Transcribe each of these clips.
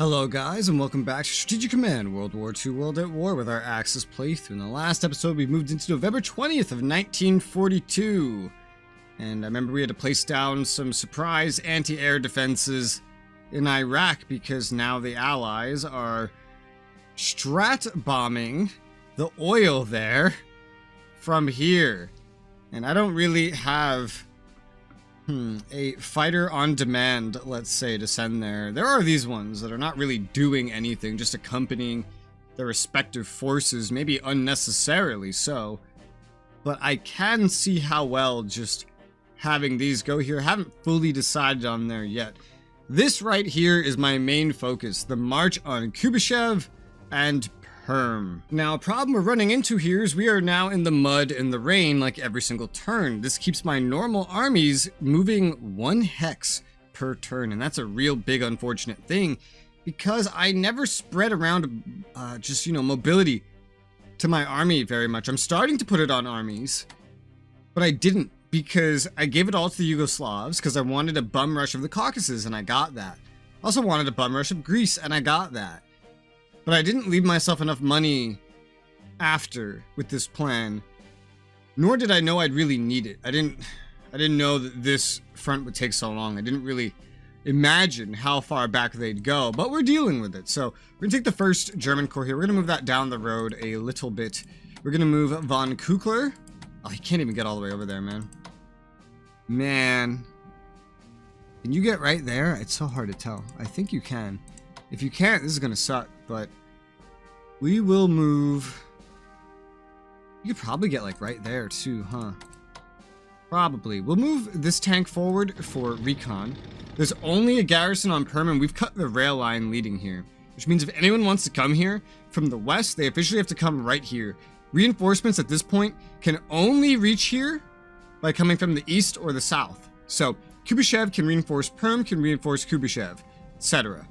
Hello guys, and welcome back to Strategic Command World War II World at War with our Axis playthrough. In the last episode, we moved into November 20th of 1942. And I remember we had to place down some surprise anti-air defenses in Iraq because now the Allies are strat bombing the oil there from here. And I don't really have a fighter on demand, let's say, to send there. There are these ones that are not really doing anything, just accompanying their respective forces, maybe unnecessarily so. But I can see how well just having these go here. I haven't fully decided on there yet. This right here is my main focus, the march on Kuybyshev and Perm. Now, a problem we're running into here is we are now in the mud and the rain like every single turn. This keeps my normal armies moving 1 hex per turn, and that's a real big unfortunate thing because I never spread around just, mobility to my army very much. I'm starting to put it on armies, but I didn't because I gave it all to the Yugoslavs because I wanted a bum rush of the Caucasus, and I got that. I also wanted a bum rush of Greece, and I got that. But I didn't leave myself enough money after with this plan, nor did I know I'd really need it. I didn't know that this front would take so long. I didn't really imagine how far back they'd go, but we're dealing with it. So we're gonna take the 1st German Corps here. We're gonna move that down the road a little bit. We're gonna move von Kukler. Oh, he can't even get all the way over there, man. Can you get right there? It's so hard to tell. I think you can. If you can't, this is gonna suck, but we will move. You could probably get like right there too, huh? Probably. We'll move this tank forward for recon. There's only a garrison on Perm, and we've cut the rail line leading here, which means if anyone wants to come here from the west, they officially have to come right here. Reinforcements at this point can only reach here by coming from the east or the south. So Kuybyshev can reinforce Perm, can reinforce Kuybyshev, etc.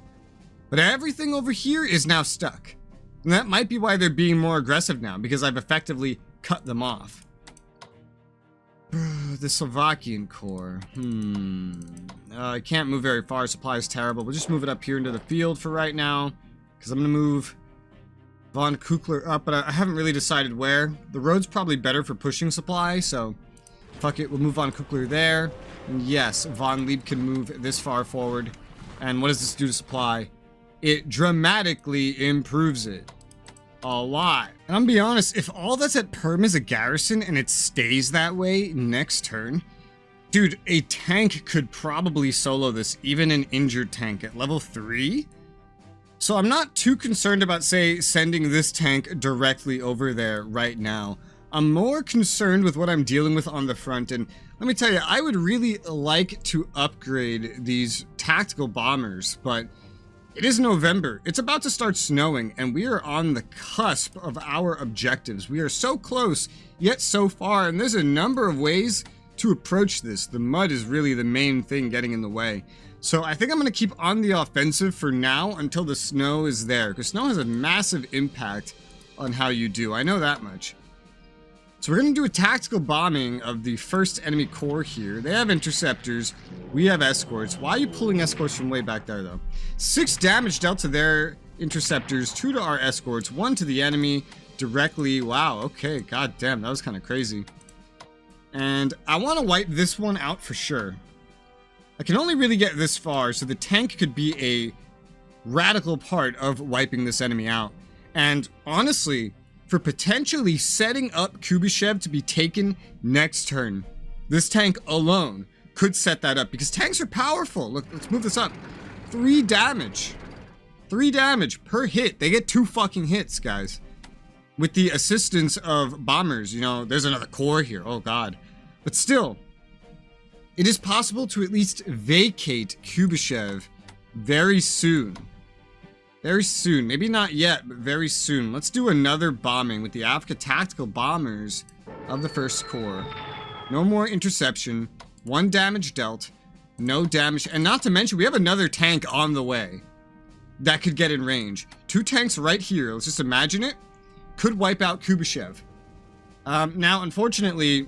But everything over here is now stuck. And that might be why they're being more aggressive now, because I've effectively cut them off. The Slovakian Corps. I can't move very far. Supply is terrible. We'll just move it up here into the field for right now, because I'm going to move von Kukler up, but I haven't really decided where. The road's probably better for pushing supply, so fuck it. We'll move von Kukler there. And yes, von Lieb can move this far forward. And what does this do to supply? It dramatically improves it a lot. And I'm gonna be honest, if all that's at Perm is a garrison and it stays that way next turn, dude, a tank could probably solo this, even an injured tank at level 3. So I'm not too concerned about, say, sending this tank directly over there right now. I'm more concerned with what I'm dealing with on the front, and let me tell you, I would really like to upgrade these tactical bombers, but it is November. It's about to start snowing, and we are on the cusp of our objectives. We are so close, yet so far, and there's a number of ways to approach this. The mud is really the main thing getting in the way. So I think I'm going to keep on the offensive for now until the snow is there, because snow has a massive impact on how you do. I know that much. So we're going to do a tactical bombing of the 1st enemy corps here. They have interceptors. We have escorts. Why are you pulling escorts from way back there, though? 6 damage dealt to their interceptors, 2 to our escorts, 1 to the enemy directly. Wow, okay, god damn, that was kind of crazy. And I want to wipe this one out for sure. I can only really get this far, so the tank could be a radical part of wiping this enemy out. And honestly, for potentially setting up Kuybyshev to be taken next turn, this tank alone could set that up, because tanks are powerful. Look, let's move this up. 3 damage. 3 damage per hit. They get 2 fucking hits, guys. With the assistance of bombers. There's another corps here. Oh, God. But still, it is possible to at least vacate Kuybyshev very soon. Very soon. Maybe not yet, but very soon. Let's do another bombing with the Africa Tactical Bombers of the 1st Corps. No more interception. 1 damage dealt. No damage. And not to mention, we have another tank on the way that could get in range. 2 tanks right here. Let's just imagine it. Could wipe out Kuybyshev. Now, unfortunately,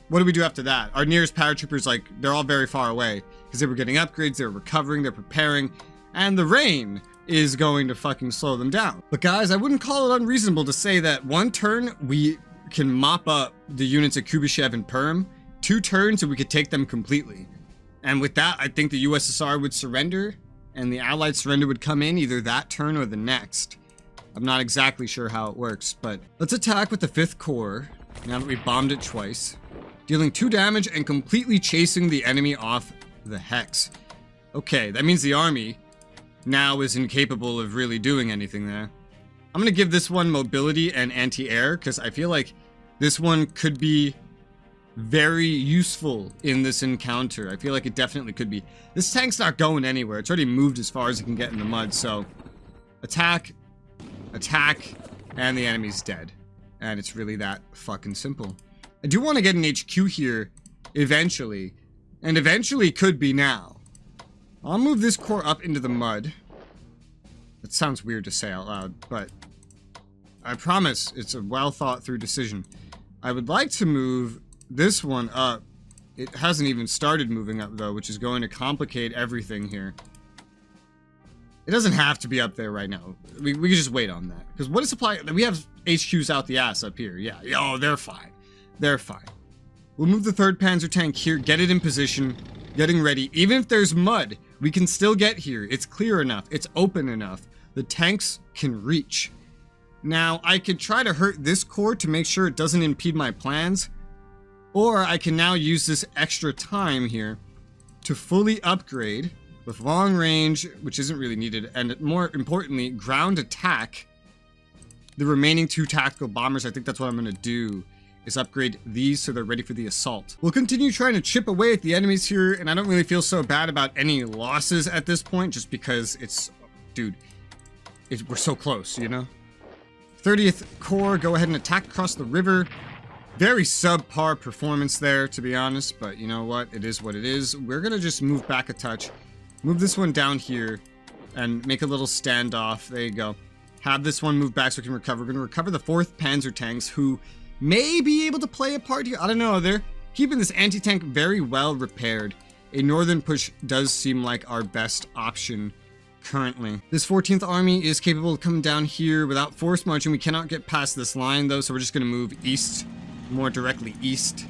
what do we do after that? Our nearest paratroopers, they're all very far away because they were getting upgrades, they were recovering, they're preparing, and the rain is going to fucking slow them down. But guys, I wouldn't call it unreasonable to say that 1 turn we can mop up the units at Kubyshev and Perm, 2 turns and we could take them completely. And with that, I think the USSR would surrender, and the Allied surrender would come in either that turn or the next. I'm not exactly sure how it works, but let's attack with the 5th Corps, now that we've bombed it twice, dealing 2 damage and completely chasing the enemy off the hex. Okay, that means the army now is incapable of really doing anything there. I'm gonna give this one mobility and anti-air, because I feel like this one could be very useful in this encounter. I feel like it definitely could be. This tank's not going anywhere. It's already moved as far as it can get in the mud, so attack, attack, and the enemy's dead. And it's really that fucking simple. I do want to get an HQ here eventually, and eventually could be now. I'll move this core up into the mud. That sounds weird to say out loud, but I promise it's a well thought through decision. I would like to move this one up. It hasn't even started moving up though, which is going to complicate everything here. It doesn't have to be up there right now. We can just wait on that. Because what is supply? We have HQs out the ass up here. Yeah. Oh, they're fine. They're fine. We'll move the 3rd Panzer tank here, get it in position, getting ready. Even if there's mud, we can still get here. It's clear enough. It's open enough. The tanks can reach. Now, I could try to hurt this core to make sure it doesn't impede my plans. Or I can now use this extra time here to fully upgrade with long range, which isn't really needed, and more importantly, ground attack the remaining 2 tactical bombers. I think that's what I'm going to do, is upgrade these so they're ready for the assault. We'll continue trying to chip away at the enemies here, and I don't really feel so bad about any losses at this point, just because it's, dude, we're so close, you know? 30th Corps, go ahead and attack across the river. Very subpar performance there, to be honest, but you know what? It is what it is. We're going to just move back a touch. Move this one down here and make a little standoff. There you go. Have this one move back so we can recover. We're going to recover the 4th Panzer tanks, who may be able to play a part here. I don't know. They're keeping this anti-tank very well repaired. A northern push does seem like our best option currently. This 14th Army is capable of coming down here without force marching. We cannot get past this line, though, so we're just going to move east. More directly east.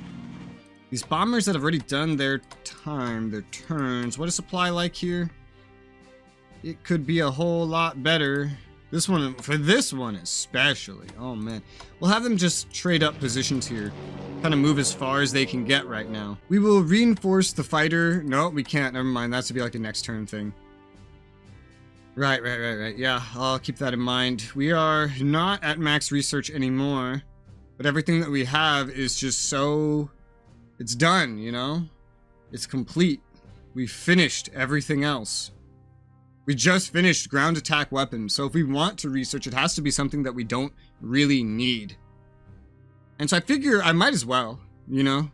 These bombers that have already done their time, their turns. What is supply like here? It could be a whole lot better. This one, for this one especially. Oh man. We'll have them just trade up positions here. Kind of move as far as they can get right now. We will reinforce the fighter. No, we can't. Never mind. That's to be like a next turn thing. Right. Yeah, I'll keep that in mind. We are not at max research anymore. But everything that we have is just so... It's done, you know? It's complete. We finished everything else. We just finished ground attack weapons. So if we want to research, it has to be something that we don't really need. And so I figure I might as well, you know?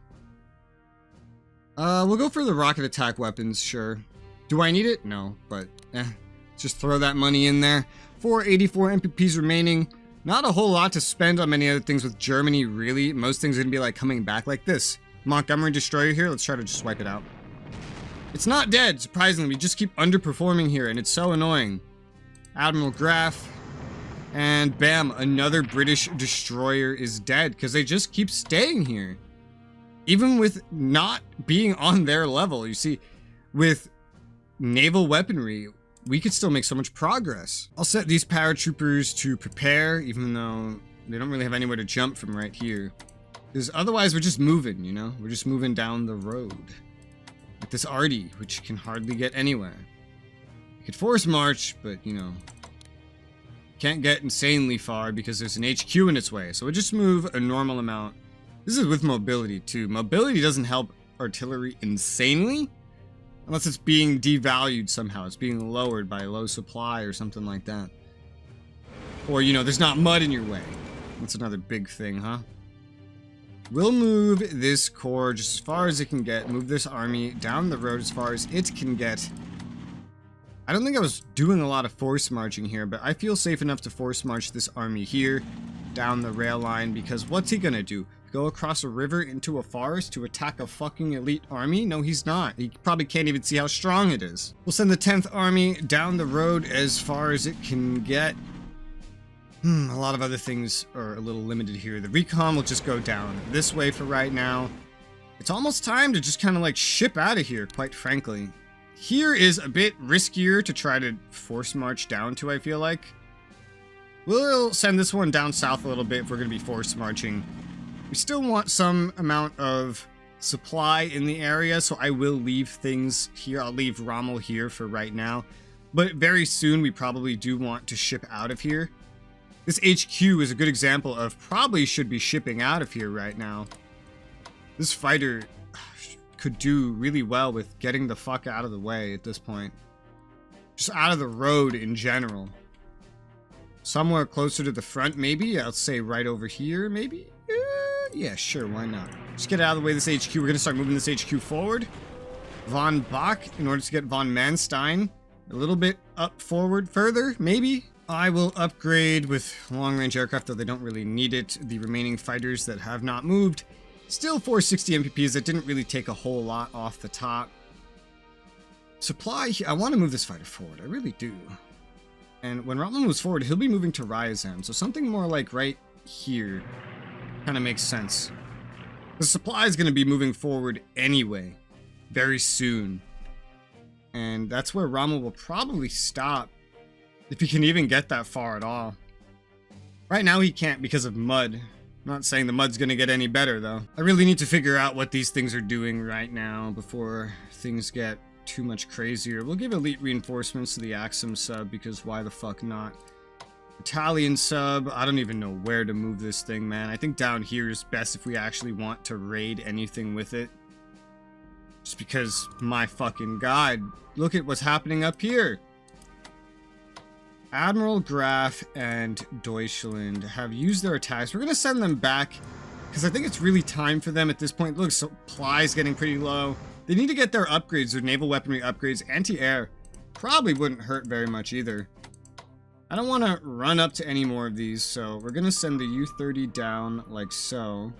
We'll go for the rocket attack weapons, sure. Do I need it? No, but just throw that money in there. 484 MPPs remaining. Not a whole lot to spend on many other things with Germany, really. Most things are going to be like coming back like this. Montgomery Destroyer here. Let's try to just wipe it out. It's not dead, surprisingly. We just keep underperforming here, and it's so annoying. Admiral Graf. And bam, another British destroyer is dead, because they just keep staying here. Even with not being on their level. You see, with naval weaponry, we could still make so much progress. I'll set these paratroopers to prepare, even though they don't really have anywhere to jump from right here. Because otherwise we're just moving, you know? We're just moving down the road. With this arty, which can hardly get anywhere. We could force march, but, you know, can't get insanely far because there's an HQ in its way. So we'll just move a normal amount. This is with mobility, too. Mobility doesn't help artillery insanely. Unless it's being devalued somehow. It's being lowered by low supply or something like that. Or, you know, there's not mud in your way. That's another big thing, huh? We'll move this corps just as far as it can get. Move this army down the road as far as it can get. I don't think I was doing a lot of force marching here, but I feel safe enough to force march this army here down the rail line, because what's he gonna do? go across a river into a forest to attack a fucking elite army? No, he's not. He probably can't even see how strong it is. We'll send the 10th Army down the road as far as it can get. A lot of other things are a little limited here. The recon will just go down this way for right now. It's almost time to just kind of like ship out of here, quite frankly. Here is a bit riskier to try to force march down to, I feel like. We'll send this one down south a little bit if we're going to be force marching. We still want some amount of supply in the area, so I will leave things here. I'll leave Rommel here for right now. But very soon we probably do want to ship out of here. This HQ is a good example of probably should be shipping out of here right now. This fighter could do really well with getting the fuck out of the way at this point. Just out of the road in general. Somewhere closer to the front, maybe? I'll say right over here, maybe? Yeah, sure, why not? Just get out of the way of this HQ. We're going to start moving this HQ forward. Von Bach, in order to get von Manstein a little bit up forward further, maybe? I will upgrade with long-range aircraft, though they don't really need it. The remaining fighters that have not moved. Still 460 MPPs. That didn't really take a whole lot off the top. Supply, I want to move this fighter forward. I really do. And when Rottman moves forward, he'll be moving to Ryazan. So something more like right here kind of makes sense. The supply is going to be moving forward anyway. Very soon. And that's where Rommel will probably stop. If he can even get that far at all. Right now he can't because of mud. I'm not saying the mud's gonna get any better though. I really need to figure out what these things are doing right now before things get too much crazier. We'll give elite reinforcements to the Axum sub because why the fuck not? Italian sub, I don't even know where to move this thing, man. I think down here is best if we actually want to raid anything with it. Just because, my fucking god, look at what's happening up here. Admiral Graf and Deutschland have used their attacks. We're going to send them back because I think it's really time for them at this point. Look, supply's getting pretty low. They need to get their upgrades, their naval weaponry upgrades. Anti-air probably wouldn't hurt very much either. I don't want to run up to any more of these, so we're going to send the U-30 down like so.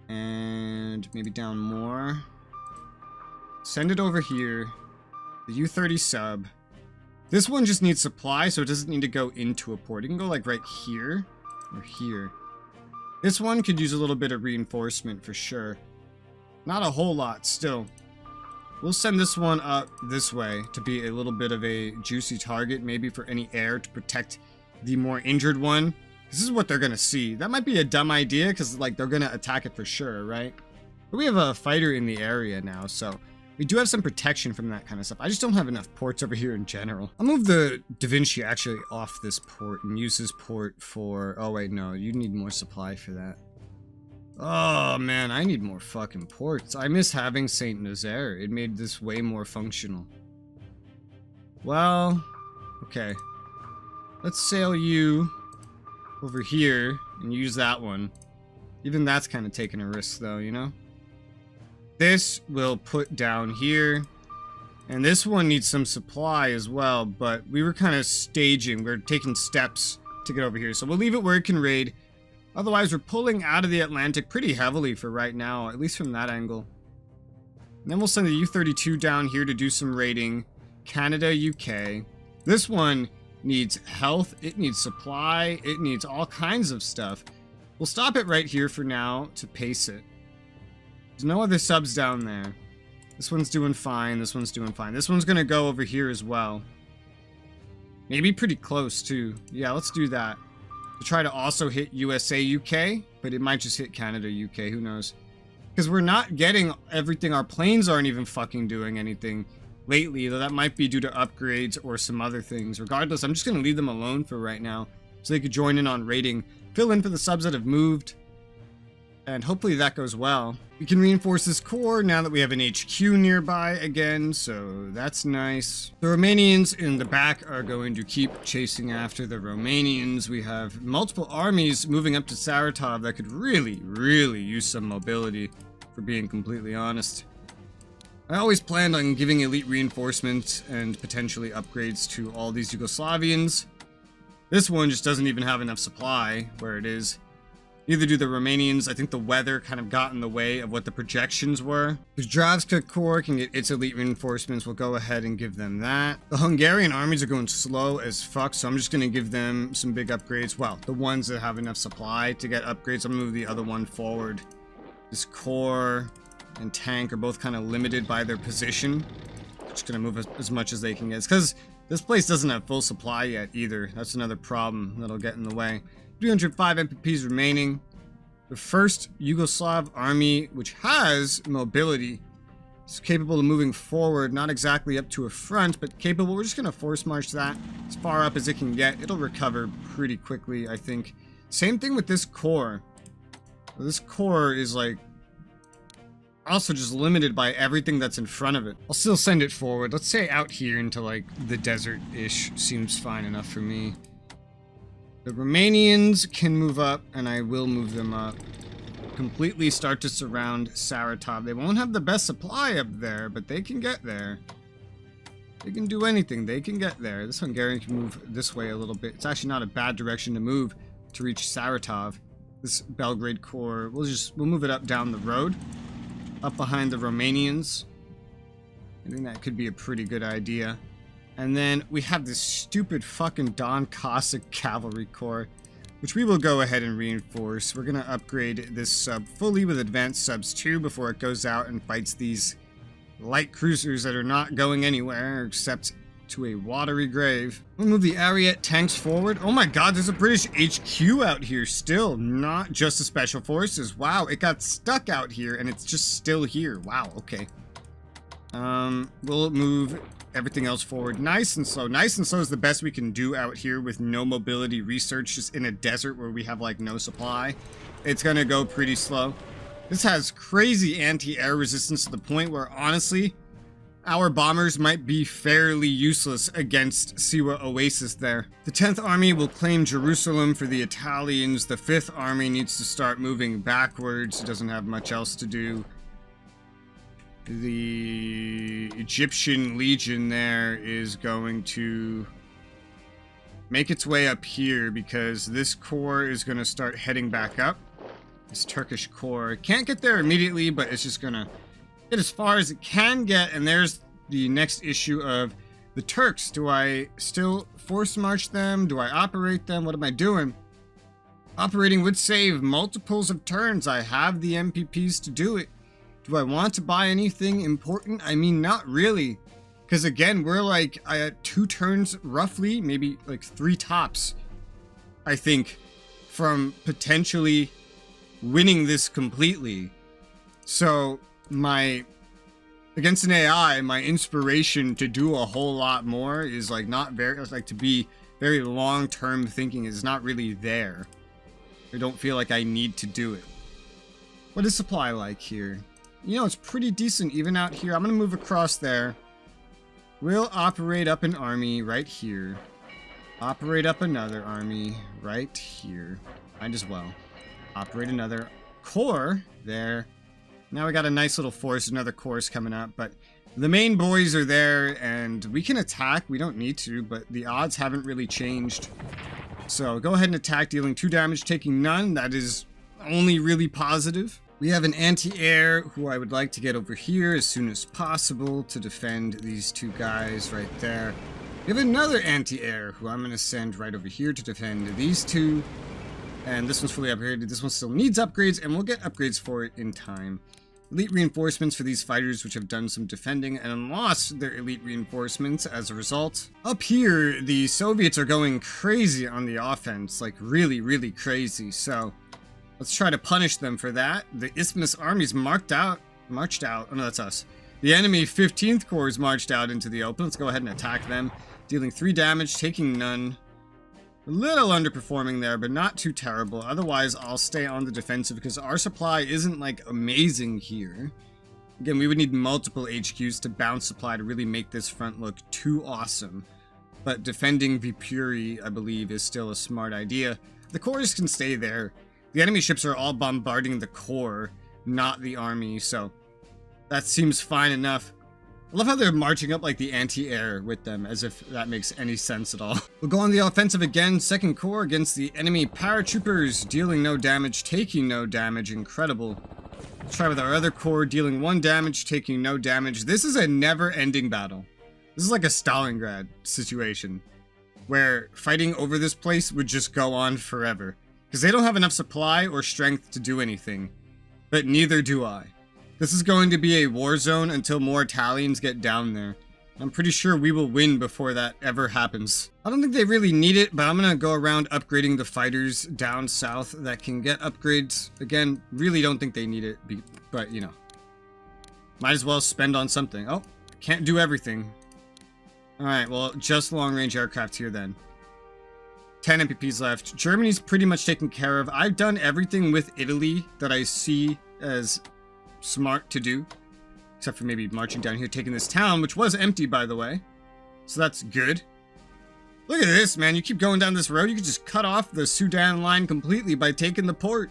And maybe down more. Send it over here. The U-30 sub. This one just needs supply, so it doesn't need to go into a port. It can go like right here or here. This one could use a little bit of reinforcement for sure. Not a whole lot still. We'll send this one up this way to be a little bit of a juicy target, maybe for any air to protect the more injured one. This is what they're gonna see. That might be a dumb idea because like they're gonna attack it for sure, right? But we have a fighter in the area now, so we do have some protection from that kind of stuff. I just don't have enough ports over here in general. I'll move the Da Vinci actually off this port and use this port for... Oh, wait, no. You need more supply for that. Oh, man. I need more fucking ports. I miss having Saint Nazaire. It made this way more functional. Well, okay. Let's sail you over here and use that one. Even that's kind of taking a risk, though, you know? This will put down here. And this one needs some supply as well, but we were kind of staging. We're taking steps to get over here. So we'll leave it where it can raid. Otherwise, we're pulling out of the Atlantic pretty heavily for right now, at least from that angle. And then we'll send the U-32 down here to do some raiding. Canada, UK. This one needs health. It needs supply. It needs all kinds of stuff. We'll stop it right here for now to pace it. There's no other subs down there. This one's doing fine. This one's doing fine. This one's gonna go over here as well. Maybe pretty close too. Yeah, let's do that. To try to also hit USA, UK, but it might just hit Canada, UK. Who knows? Because we're not getting everything. Our planes aren't even fucking doing anything lately, though that might be due to upgrades or some other things. Regardless, I'm just gonna leave them alone for right now so they could join in on raiding. Fill in for the subs that have moved. And hopefully that goes well. We can reinforce this core now that we have an HQ nearby again, so that's nice. The Romanians in the back are going to keep chasing after the Romanians. We have multiple armies moving up to Saratov that could really, really use some mobility, for being completely honest. I always planned on giving elite reinforcements and potentially upgrades to all these Yugoslavians. This one just doesn't even have enough supply where it is. Neither do the Romanians. I think the weather kind of got in the way of what the projections were. The Dravska Corps can get its elite reinforcements. We'll go ahead and give them that. The Hungarian armies are going slow as fuck, so I'm just going to give them some big upgrades. Well, the ones that have enough supply to get upgrades. I'm going to move the other one forward. This Corps and tank are both kind of limited by their position. Just going to move as much as they can get. It's because this place doesn't have full supply yet either. That's another problem that'll get in the way. 305 MPPs remaining. The first Yugoslav army, which has mobility, is capable of moving forward, not exactly up to a front, but capable. We're just going to force march that as far up as it can get. It'll recover pretty quickly, I think. Same thing with this Corps. This Corps is like also just limited by everything that's in front of it. I'll still send it forward. Let's say out here into like the desert-ish seems fine enough for me. The Romanians can move up, and I will move them up. Completely start to surround Saratov. They won't have the best supply up there, but they can get there. They can do anything. They can get there. This Hungarian can move this way a little bit. It's actually not a bad direction to move to reach Saratov. This Belgrade Corps, we'll move it up down the road, up behind the Romanians. I think that could be a pretty good idea. And then we have this stupid fucking Don Cossack Cavalry Corps, which we will go ahead and reinforce. We're going to upgrade this sub fully with advanced subs too before it goes out and fights these light cruisers that are not going anywhere except to a watery grave. We'll move the Ariete tanks forward. Oh my god, there's a British HQ out here still, not just the Special Forces. Wow, it got stuck out here and it's just still here. Wow, okay. We'll move everything else forward nice and slow. Nice and slow is the best we can do out here with no mobility research, just in a desert where we have like no supply. It's gonna go pretty slow. This has crazy anti-air resistance to the point where honestly our bombers might be fairly useless against Siwa Oasis there. The 10th Army will claim Jerusalem for the Italians. The 5th Army needs to start moving backwards. It doesn't have much else to do. The Egyptian Legion there is going to make its way up here because this corps is going to start heading back up. This Turkish corps can't get there immediately, but it's just going to get as far as it can get. And there's the next issue of the Turks. Do I still force march them? Do I operate them? What am I doing? Operating would save multiples of turns. I have the MPPs to do it. Do I want to buy anything important? I mean, not really. Because again, we're like at 2 turns roughly, maybe like 3 tops, I think, from potentially winning this completely. So against an AI, my inspiration to do a whole lot more is like not very, like to be very long-term thinking is not really there. I don't feel like I need to do it. What is supply like here? You know, it's pretty decent even out here. I'm going to move across there. We'll operate up an army right here. Operate up another army right here. Might as well. Operate another corps there. Now we got a nice little force. Another corps coming up. But the main boys are there and we can attack. We don't need to, but the odds haven't really changed. So go ahead and attack, dealing 2 damage, taking none. That is only really positive. We have an anti-air who I would like to get over here as soon as possible to defend these 2 guys right there. We have another anti-air who I'm going to send right over here to defend these 2. And this one's fully upgraded. This one still needs upgrades, and we'll get upgrades for it in time. Elite reinforcements for these fighters, which have done some defending and lost their elite reinforcements as a result. Up here, the Soviets are going crazy on the offense, like really, really crazy. So let's try to punish them for that. The Isthmus armies marched out. Oh no, that's us. The enemy 15th Corps is marched out into the open. Let's go ahead and attack them, dealing 3 damage, taking none. A little underperforming there, but not too terrible. Otherwise, I'll stay on the defensive because our supply isn't like amazing here. Again, we would need multiple HQs to bounce supply to really make this front look too awesome. But defending Viipuri, I believe, is still a smart idea. The corps can stay there. The enemy ships are all bombarding the corps, not the army, so that seems fine enough. I love how they're marching up like the anti-air with them, as if that makes any sense at all. We'll go on the offensive again. Second Corps against the enemy paratroopers, dealing no damage, taking no damage. Incredible. Let's try with our other corps, dealing 1 damage, taking no damage. This is a never-ending battle. This is like a Stalingrad situation, where fighting over this place would just go on forever. Because they don't have enough supply or strength to do anything. But neither do I. This is going to be a war zone until more Italians get down there. I'm pretty sure we will win before that ever happens. I don't think they really need it, but I'm gonna go around upgrading the fighters down south that can get upgrades. Again, really don't think they need it, but you know. Might as well spend on something. Oh, can't do everything. Alright, well, just long-range aircraft here then. 10 MPPs left. Germany's pretty much taken care of. I've done everything with Italy that I see as smart to do. Except for maybe marching down here, taking this town, which was empty, by the way. So that's good. Look at this, man. You keep going down this road, you could just cut off the Sudan line completely by taking the port.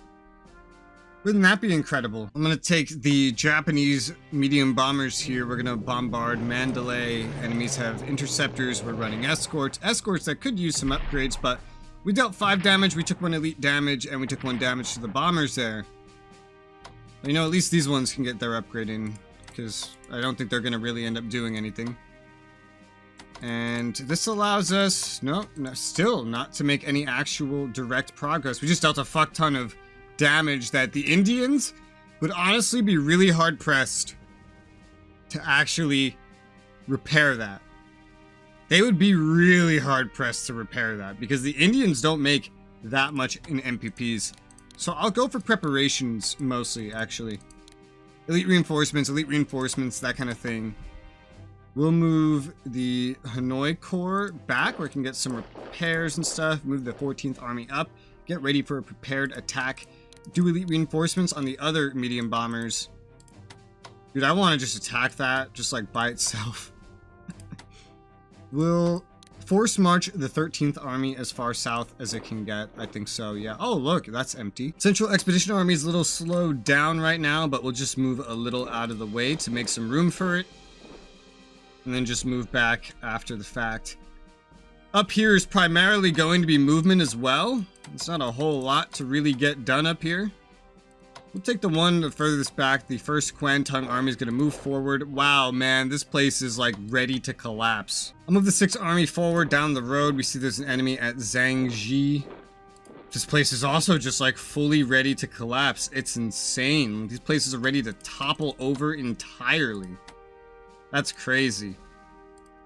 Wouldn't that be incredible? I'm gonna take the Japanese medium bombers here. We're gonna bombard Mandalay. Enemies have interceptors. We're running escorts. Escorts that could use some upgrades, but we dealt 5 damage, we took 1 elite damage, and we took 1 damage to the bombers there. You know, at least these ones can get their upgrading, because I don't think they're going to really end up doing anything. And this allows us, no, still not to make any actual direct progress. We just dealt a fuck ton of damage that the Indians would honestly be really hard pressed to actually repair that. They would be really hard pressed to repair that, because the Indians don't make that much in MPPs. So I'll go for preparations mostly, actually. Elite reinforcements, that kind of thing. We'll move the Hanoi Corps back where we can get some repairs and stuff. Move the 14th Army up. Get ready for a prepared attack. Do elite reinforcements on the other medium bombers. Dude, I want to just attack that, just like by itself. We'll force march the 13th Army as far south as it can get. I think so, yeah. Oh, look, that's empty. Central Expedition Army is a little slowed down right now, but we'll just move a little out of the way to make some room for it. And then just move back after the fact. Up here is primarily going to be movement as well. It's not a whole lot to really get done up here. We'll take the one the furthest back. The 1st Kwantung Army is going to move forward. Wow, man, this place is like ready to collapse. I'll move the 6th Army forward down the road. We see there's an enemy at Zhangji. This place is also just like fully ready to collapse. It's insane. These places are ready to topple over entirely. That's crazy.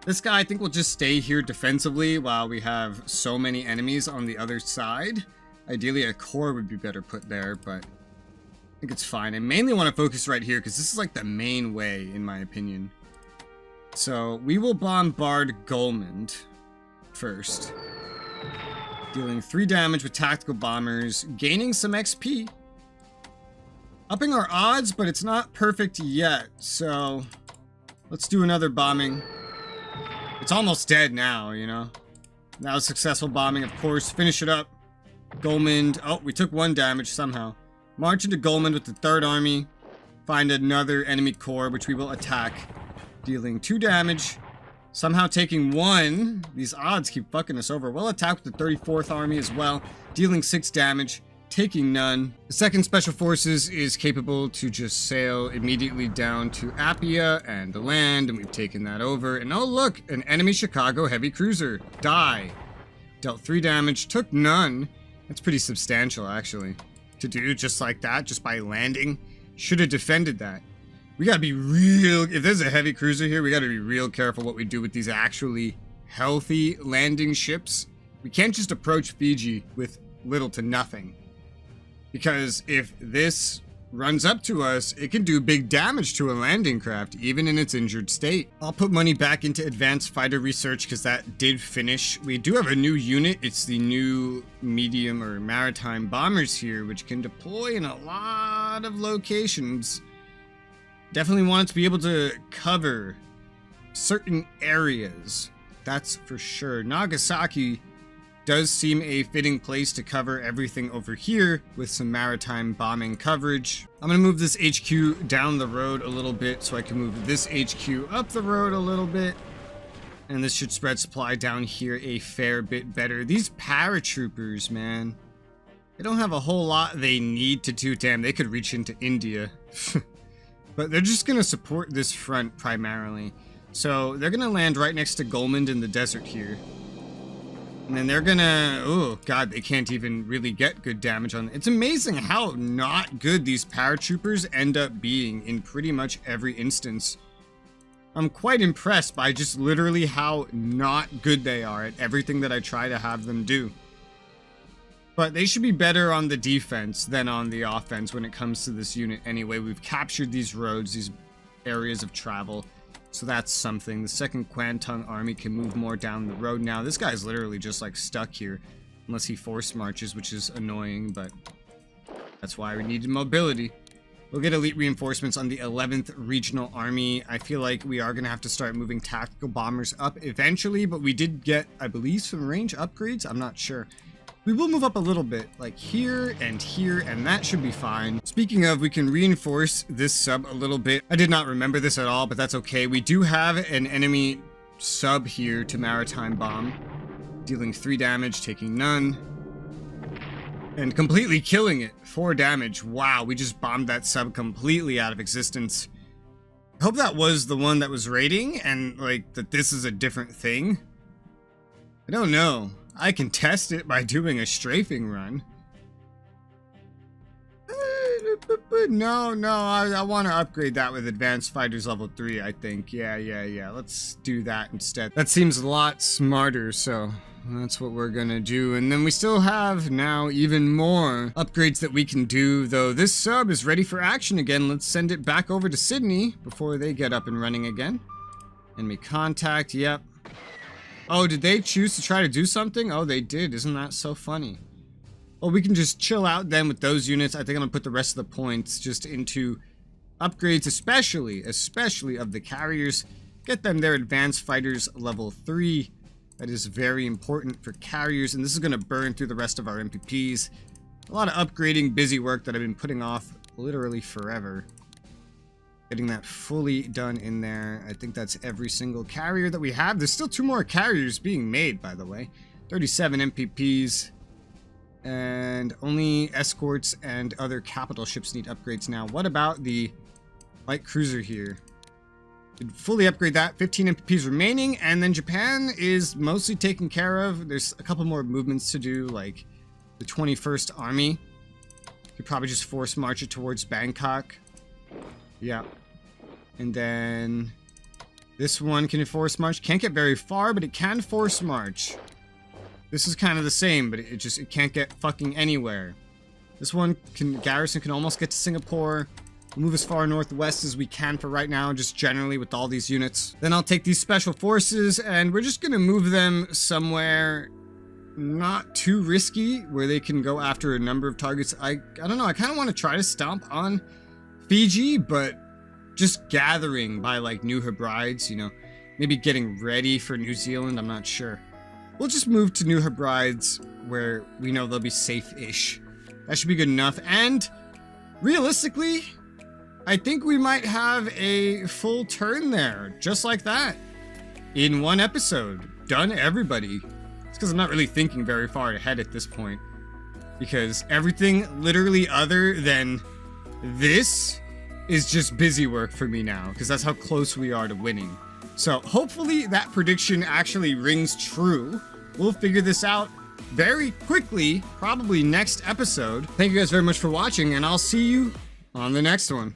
This guy, I think, will just stay here defensively while we have so many enemies on the other side. Ideally, a corps would be better put there, but I think it's fine. I mainly want to focus right here because this is like the main way, in my opinion. So we will bombard Golmand first. Dealing 3 damage with tactical bombers, gaining some XP. Upping our odds, but it's not perfect yet, so let's do another bombing. It's almost dead now, you know. Now successful bombing, of course. Finish it up. Golmand. Oh, we took 1 damage somehow. March into Golmand with the 3rd Army. Find another enemy corps, which we will attack. Dealing 2 damage. Somehow taking 1. These odds keep fucking us over. We'll attack with the 34th Army as well. Dealing 6 damage. Taking none. The 2nd Special Forces is capable to just sail immediately down to Appia and the land, and we've taken that over. And oh look, an enemy Chicago heavy cruiser. Die. Dealt 3 damage, took none. That's pretty substantial, actually. To do just like that, just by landing. Should have defended that. We gotta be real, if there's a heavy cruiser here, we gotta be real careful what we do with these actually healthy landing ships. We can't just approach Fiji with little to nothing. Because if this runs up to us, it can do big damage to a landing craft, even in its injured state. I'll put money back into advanced fighter research because that did finish. We do have a new unit. It's the new medium or maritime bombers here, which can deploy in a lot of locations. Definitely want it to be able to cover certain areas. That's for sure. Nagasaki does seem a fitting place to cover everything over here with some maritime bombing coverage. I'm gonna move this HQ down the road a little bit so I can move this HQ up the road a little bit. And this should spread supply down here a fair bit better. These paratroopers, man, they don't have a whole lot they need to do. Damn, they could reach into India. But they're just gonna support this front primarily. So they're gonna land right next to Golmand in the desert here. And then they're gonna, oh god, they can't even really get good damage on. It's amazing how not good these paratroopers end up being in pretty much every instance. I'm quite impressed by just literally how not good they are at everything that I try to have them do. But they should be better on the defense than on the offense when it comes to this unit anyway. We've captured these roads, these areas of travel. So that's something. The second Kwantung army can move more down the road now. This guy's literally just like stuck here. Unless he force marches, which is annoying, but that's why we needed mobility. We'll get elite reinforcements on the 11th Regional Army. I feel like we are going to have to start moving tactical bombers up eventually, but we did get, I believe, some range upgrades. I'm not sure. We will move up a little bit, like here, and that should be fine. Speaking of, we can reinforce this sub a little bit. I did not remember this at all, but that's okay. We do have an enemy sub here to maritime bomb, dealing 3 damage, taking none, and completely killing it. 4 damage. Wow, we just bombed that sub completely out of existence. I hope that was the one that was raiding, and like that this is a different thing. I don't know. I can test it by doing a strafing run. No, I want to upgrade that with Advanced Fighters level 3, I think. Yeah. Let's do that instead. That seems a lot smarter, so that's what we're gonna do. And then we still have now even more upgrades that we can do, though this sub is ready for action again. Let's send it back over to Sydney before they get up and running again. Enemy contact, yep. Oh, did they choose to try to do something? Oh, they did. Isn't that so funny? Well, we can just chill out then with those units. I think I'm going to put the rest of the points just into upgrades, especially of the carriers. Get them their Advanced Fighters level 3. That is very important for carriers, and this is going to burn through the rest of our MPPs. A lot of upgrading, busy work that I've been putting off literally forever. Getting that fully done in there. I think that's every single carrier that we have. There's still 2 more carriers being made, by the way. 37 MPPs. And only escorts and other capital ships need upgrades now. What about the light cruiser here? Could fully upgrade that. 15 MPPs remaining. And then Japan is mostly taken care of. There's a couple more movements to do, like the 21st Army. Could probably just force march it towards Bangkok. Yeah. And then this one can force march. Can't get very far, but it can force march. This is kind of the same, but it can't get fucking anywhere. This one garrison can almost get to Singapore. We'll move as far northwest as we can for right now, just generally with all these units. Then I'll take these special forces and we're just gonna move them somewhere not too risky, where they can go after a number of targets. I don't know, I kind of want to try to stomp on Fiji, but just gathering by like New Hebrides, you know, maybe getting ready for New Zealand, I'm not sure. We'll just move to New Hebrides where we know they'll be safe-ish. That should be good enough. And realistically, I think we might have a full turn there, just like that, in one episode. Done, everybody. It's because I'm not really thinking very far ahead at this point, because everything literally other than this is just busy work for me now, because that's how close we are to winning. So hopefully that prediction actually rings true. We'll figure this out very quickly, probably next episode. Thank you guys very much for watching, and I'll see you on the next one.